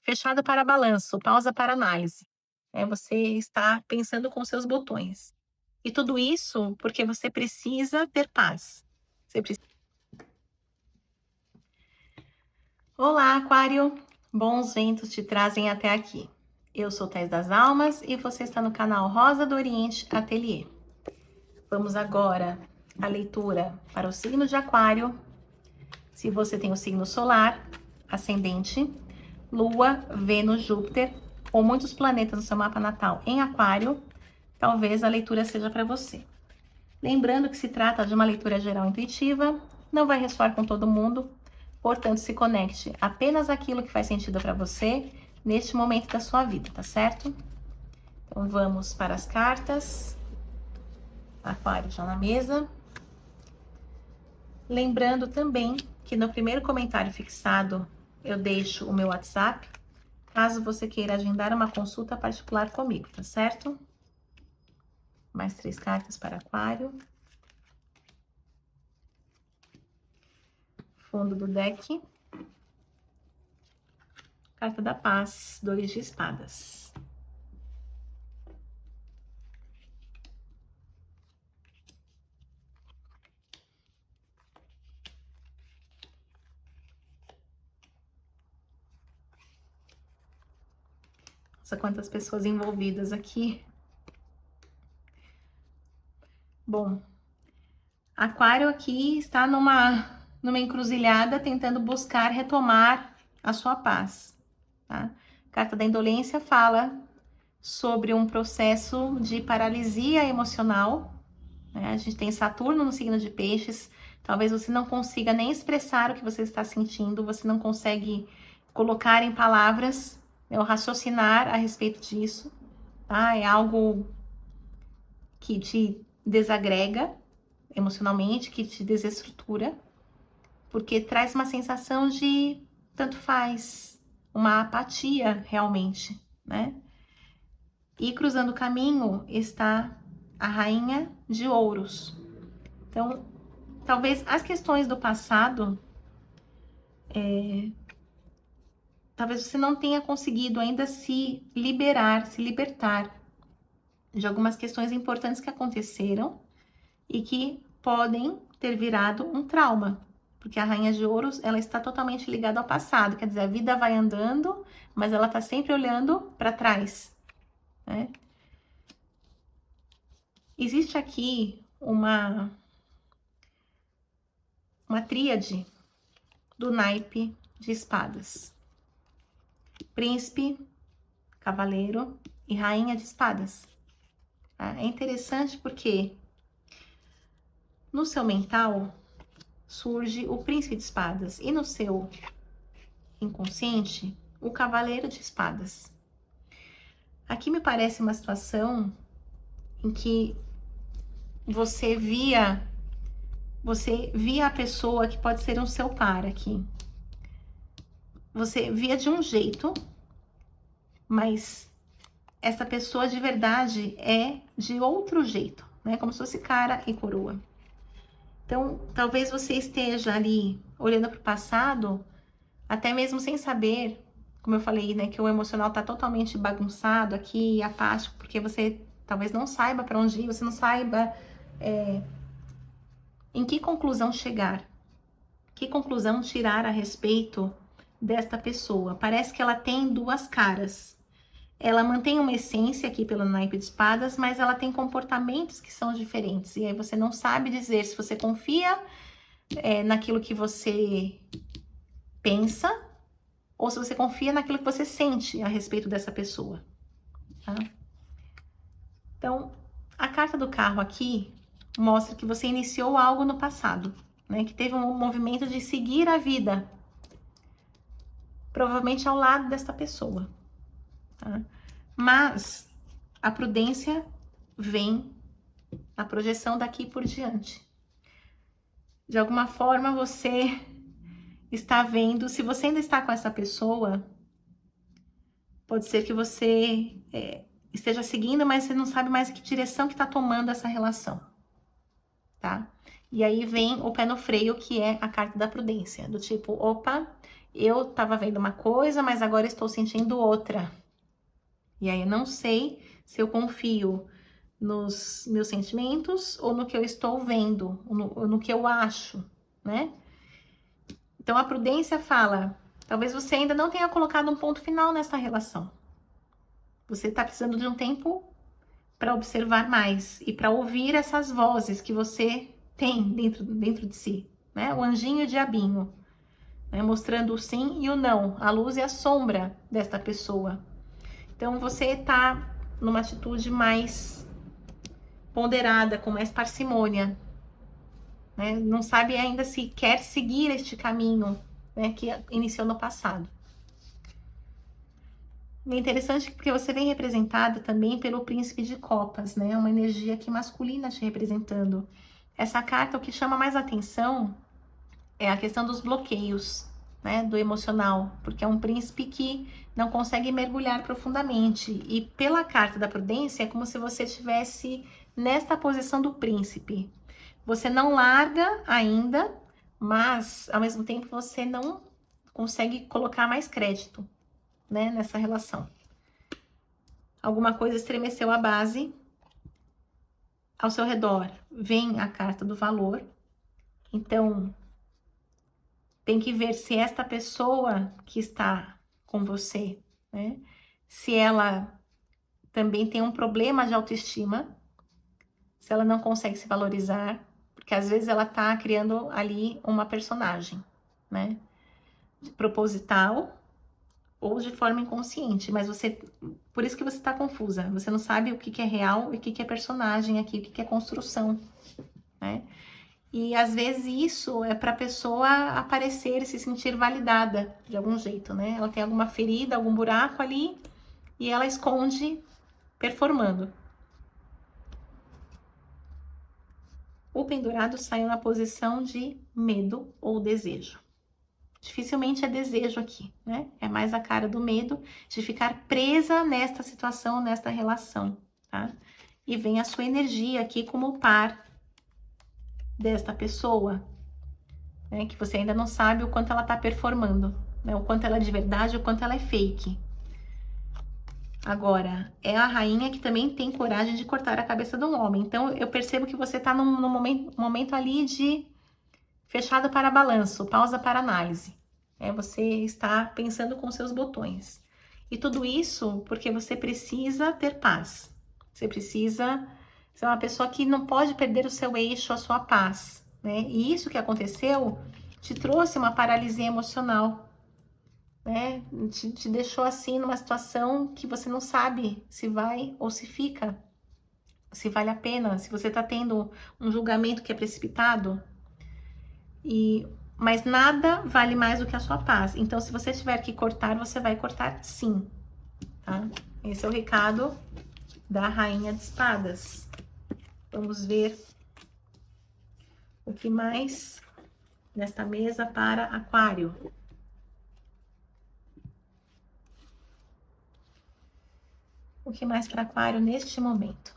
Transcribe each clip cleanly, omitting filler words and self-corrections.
fechado para balanço, pausa para análise. Você está pensando com seus botões. E tudo isso porque você precisa ter paz. Você preci Olá, Aquário! Bons ventos te trazem até aqui. Eu sou Thais das Almas e você está no canal Rosa do Oriente Ateliê. Vamos agora à leitura para o signo de Aquário. Se você tem o signo solar, ascendente, Lua, Vênus, Júpiter ou muitos planetas no seu mapa natal em Aquário, talvez a leitura seja para você. Lembrando que se trata de uma leitura geral intuitiva, não vai ressoar com todo mundo, portanto se conecte apenas àquilo que faz sentido para você neste momento da sua vida, tá certo? Então vamos para as cartas. Aquário já na mesa. Lembrando também que no primeiro comentário fixado eu deixo o meu WhatsApp, caso você queira agendar uma consulta particular comigo, tá certo? Mais 3 cartas para Aquário. Fundo do deck. Carta da Paz, 2 de espadas. Nossa, quantas pessoas envolvidas aqui. Bom, Aquário aqui está numa encruzilhada tentando buscar retomar a sua paz, tá? Carta da Indolência fala sobre um processo de paralisia emocional, né? A gente tem Saturno no signo de Peixes, talvez você não consiga nem expressar o que você está sentindo, você não consegue colocar em palavras, né, ou raciocinar a respeito disso, tá? É algo que te desagrega emocionalmente, que te desestrutura, porque traz uma sensação de tanto faz, uma apatia realmente, né? E cruzando o caminho está a Rainha de Ouros. Então, talvez as questões do passado, talvez você não tenha conseguido ainda se libertar de algumas questões importantes que aconteceram e que podem ter virado um trauma. Porque a Rainha de Ouros, ela está totalmente ligada ao passado. Quer dizer, a vida vai andando, mas ela está sempre olhando para trás, né? Existe aqui uma tríade do naipe de espadas. Príncipe, cavaleiro e rainha de espadas. É interessante porque no seu mental surge o príncipe de espadas e no seu inconsciente o cavaleiro de espadas. Aqui me parece uma situação em que você via a pessoa que pode ser um seu par aqui. Você via de um jeito, mas essa pessoa de verdade é de outro jeito, né? Como se fosse cara e coroa. Então, talvez você esteja ali olhando para o passado, até mesmo sem saber, como eu falei, né, que o emocional tá totalmente bagunçado aqui, apático, porque você talvez não saiba para onde ir, você não saiba em que conclusão chegar, que conclusão tirar a respeito desta pessoa. Parece que ela tem duas caras. Ela mantém uma essência aqui pelo naipe de espadas, mas ela tem comportamentos que são diferentes. E aí você não sabe dizer se você confia naquilo que você pensa ou se você confia naquilo que você sente a respeito dessa pessoa, tá? Então, a carta do carro aqui mostra que você iniciou algo no passado, né? Que teve um movimento de seguir a vida, provavelmente ao lado desta pessoa, tá? Mas a prudência vem na projeção daqui por diante. De alguma forma você está vendo, se você ainda está com essa pessoa, pode ser que você esteja seguindo, mas você não sabe mais que direção que está tomando essa relação, tá? E aí vem o pé no freio, que é a carta da prudência, do tipo, opa, eu estava vendo uma coisa, mas agora estou sentindo outra. E aí eu não sei se eu confio nos meus sentimentos ou no que eu estou vendo, ou no que eu acho, né? Então a prudência fala, talvez você ainda não tenha colocado um ponto final nessa relação. Você está precisando de um tempo para observar mais e para ouvir essas vozes que você tem dentro de si, né? O anjinho e o diabinho, né? Mostrando o sim e o não, a luz e a sombra desta pessoa. Então você está numa atitude mais ponderada, com mais parcimônia, né? Não sabe ainda se quer seguir este caminho, né, que iniciou no passado. É interessante porque você vem representada também pelo príncipe de copas, né? Uma energia aqui masculina te representando. Essa carta, o que chama mais atenção é a questão dos bloqueios, né? Do emocional, porque é um príncipe que não consegue mergulhar profundamente. E pela carta da prudência, é como se você estivesse nesta posição do príncipe. Você não larga ainda, mas ao mesmo tempo você não consegue colocar mais crédito, né, nessa relação. Alguma coisa estremeceu a base. Ao seu redor vem a carta do valor. Então, tem que ver se esta pessoa que está com você, né, se ela também tem um problema de autoestima, se ela não consegue se valorizar, porque às vezes ela tá criando ali uma personagem, né, proposital ou de forma inconsciente, mas você, por isso que você tá confusa, você não sabe o que que é real e o que que é personagem aqui, o que que é construção, né? E às vezes isso é para a pessoa aparecer e se sentir validada de algum jeito, né? Ela tem alguma ferida, algum buraco ali e ela esconde performando. O pendurado saiu na posição de medo ou desejo. Dificilmente é desejo aqui, né? É mais a cara do medo de ficar presa nesta situação, nesta relação, tá? E vem a sua energia aqui como par desta pessoa, né? Que você ainda não sabe o quanto ela tá performando, né? O quanto ela é de verdade, o quanto ela é fake. Agora, é a rainha que também tem coragem de cortar a cabeça de um homem. Então, eu percebo que você tá num momento ali de fechado para balanço, pausa para análise. Você está pensando com seus botões. E tudo isso porque você precisa ter paz. Você precisa ser uma pessoa que não pode perder o seu eixo, a sua paz, né? E isso que aconteceu te trouxe uma paralisia emocional, né? Te deixou assim numa situação que você não sabe se vai ou se fica, se vale a pena, se você está tendo um julgamento que é precipitado. Mas nada vale mais do que a sua paz. Então, se você tiver que cortar, você vai cortar sim, tá? Esse é o recado da Rainha de Espadas. Vamos ver o que mais nesta mesa para Aquário. O que mais para Aquário neste momento?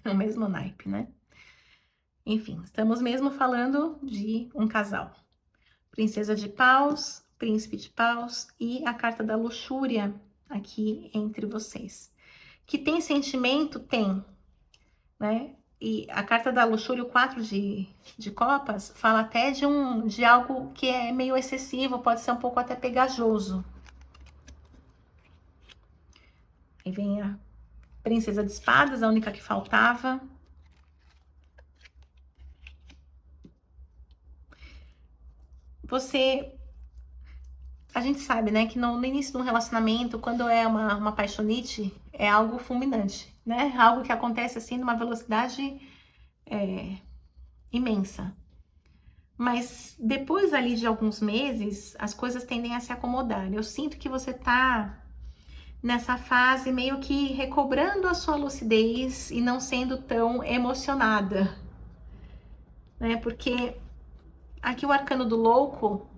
O mesmo naipe, né? Enfim, estamos mesmo falando de um casal. Princesa de Paus, Príncipe de Paus e a carta da luxúria aqui entre vocês. Que tem sentimento? Tem, né? E a carta da luxúria, o 4 de copas, fala até de algo que é meio excessivo, pode ser um pouco até pegajoso. Aí vem a princesa de espadas, a única que faltava. A gente sabe, né, que no início de um relacionamento, quando é uma paixonite, é algo fulminante, né? Algo que acontece assim numa velocidade imensa. Mas depois ali de alguns meses, as coisas tendem a se acomodar. Eu sinto que você tá nessa fase meio que recobrando a sua lucidez e não sendo tão emocionada, né? Porque aqui o arcano do louco,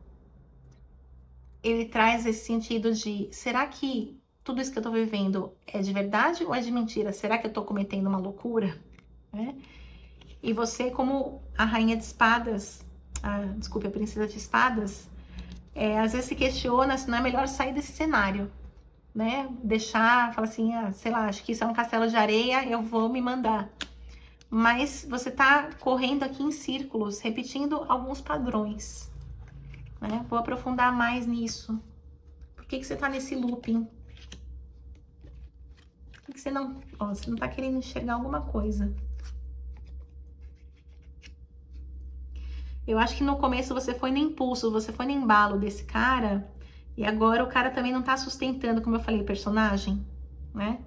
ele traz esse sentido de, será que tudo isso que eu tô vivendo é de verdade ou é de mentira? Será que eu tô cometendo uma loucura? Né? E você, como a rainha de espadas, desculpe, a princesa de espadas, às vezes se questiona se não é melhor sair desse cenário, né? Deixar, falar assim, sei lá, acho que isso é um castelo de areia, eu vou me mandar. Mas você tá correndo aqui em círculos, repetindo alguns padrões, né? Vou aprofundar mais nisso. Por que você tá nesse looping? Por que você não, você não tá querendo enxergar alguma coisa? Eu acho que no começo você foi no impulso, você foi no embalo desse cara, e agora o cara também não tá sustentando, como eu falei, o personagem, né?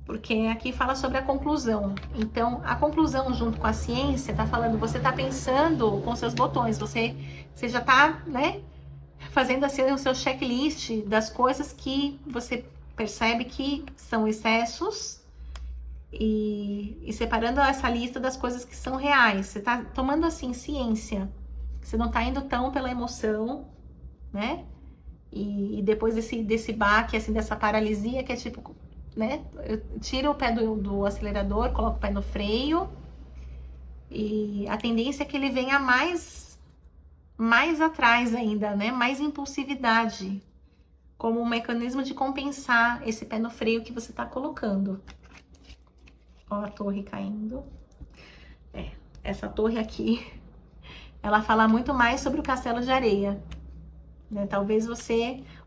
Porque aqui fala sobre a conclusão. Então, a conclusão junto com a ciência tá falando, você tá pensando com seus botões, você já tá, né, fazendo assim o seu checklist das coisas que você percebe que são excessos e separando essa lista das coisas que são reais. Você tá tomando assim ciência. Você não tá indo tão pela emoção, né? E depois desse baque, assim, dessa paralisia, que é tipo, né? Eu tiro o pé do acelerador, coloco o pé no freio. E a tendência é que ele venha mais atrás ainda, né? Mais impulsividade, como um mecanismo de compensar esse pé no freio que você tá colocando. Ó, a torre caindo. Essa torre aqui, ela fala muito mais sobre o castelo de areia, né? Talvez o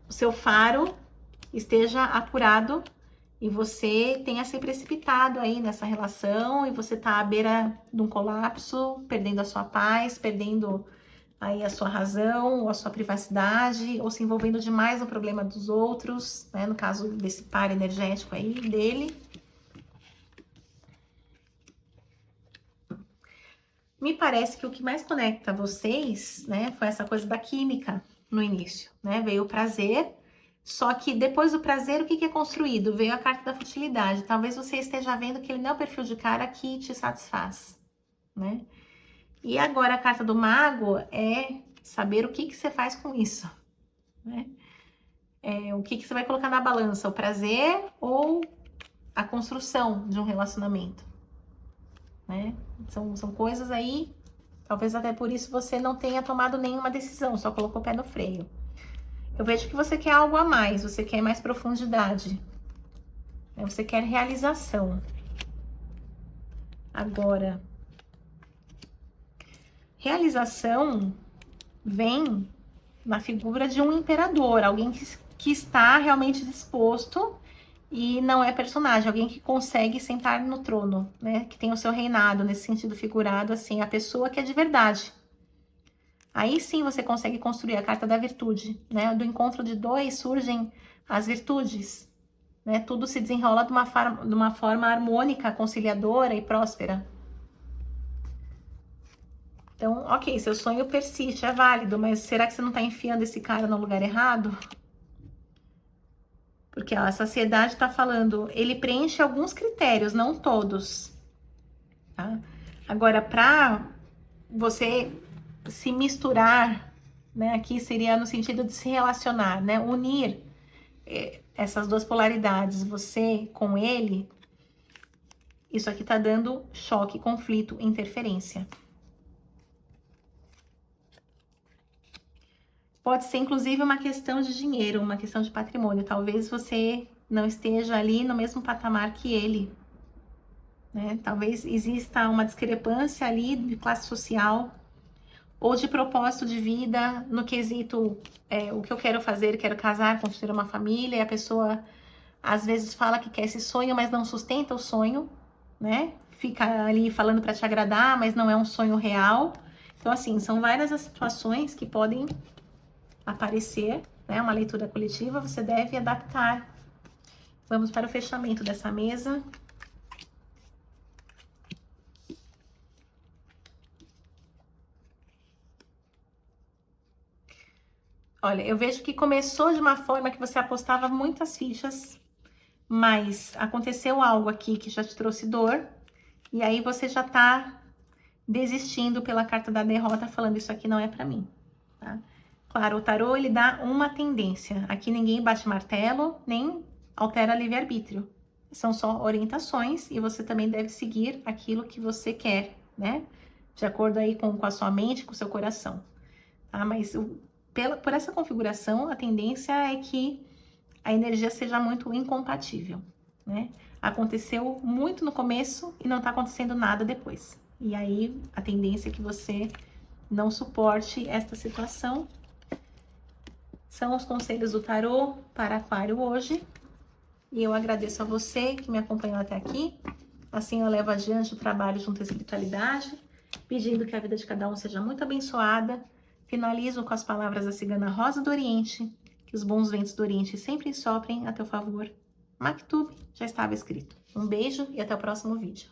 seu faro esteja apurado e você tenha se precipitado aí nessa relação e você tá à beira de um colapso, perdendo a sua paz, perdendo aí a sua razão, ou a sua privacidade, ou se envolvendo demais no problema dos outros, né? No caso desse par energético aí dele. Me parece que o que mais conecta vocês, né, foi essa coisa da química no início, né? Veio o prazer, só que depois do prazer, o que é construído? Veio a carta da futilidade. Talvez você esteja vendo que ele não é o perfil de cara que te satisfaz, né? E agora a carta do mago é saber o que você faz com isso, né? O que você vai colocar na balança, o prazer ou a construção de um relacionamento, né? São coisas aí, talvez até por isso você não tenha tomado nenhuma decisão, só colocou o pé no freio. Eu vejo que você quer algo a mais, você quer mais profundidade, né? Você quer realização. Agora, realização vem na figura de um imperador, alguém que está realmente disposto e não é personagem, alguém que consegue sentar no trono, né? Que tem o seu reinado, nesse sentido figurado, assim, a pessoa que é de verdade. Aí sim você consegue construir a carta da virtude, né? Do encontro de dois surgem as virtudes, né? Tudo se desenrola de uma forma harmônica, conciliadora e próspera. Então, ok, seu sonho persiste, é válido, mas será que você não está enfiando esse cara no lugar errado? Porque ó, a saciedade está falando, ele preenche alguns critérios, não todos, tá? Agora, para você se misturar, né? Aqui seria no sentido de se relacionar, né? Unir essas duas polaridades, você com ele, isso aqui tá dando choque, conflito, interferência. Pode ser, inclusive, uma questão de dinheiro, uma questão de patrimônio. Talvez você não esteja ali no mesmo patamar que ele, né? Talvez exista uma discrepância ali de classe social ou de propósito de vida no quesito, o que eu quero fazer, quero casar, construir uma família, e a pessoa às vezes fala que quer esse sonho, mas não sustenta o sonho, né? Fica ali falando para te agradar, mas não é um sonho real. Então, assim, são várias as situações que podem aparecer, né? Uma leitura coletiva, você deve adaptar. Vamos para o fechamento dessa mesa. Olha, eu vejo que começou de uma forma que você apostava muitas fichas, mas aconteceu algo aqui que já te trouxe dor, e aí você já tá desistindo pela carta da derrota, falando isso aqui não é pra mim, tá? Claro, o tarô, ele dá uma tendência. Aqui ninguém bate martelo, nem altera livre-arbítrio. São só orientações e você também deve seguir aquilo que você quer, né? De acordo aí com a sua mente, com o seu coração. Tá? Mas por essa configuração, a tendência é que a energia seja muito incompatível, né? Aconteceu muito no começo e não tá acontecendo nada depois. E aí, a tendência é que você não suporte esta situação. São os conselhos do tarô para Aquário hoje. E eu agradeço a você que me acompanhou até aqui. Assim eu levo adiante o trabalho junto à espiritualidade, pedindo que a vida de cada um seja muito abençoada. Finalizo com as palavras da cigana Rosa do Oriente, que os bons ventos do Oriente sempre soprem a teu favor. Maktub já estava escrito. Um beijo e até o próximo vídeo.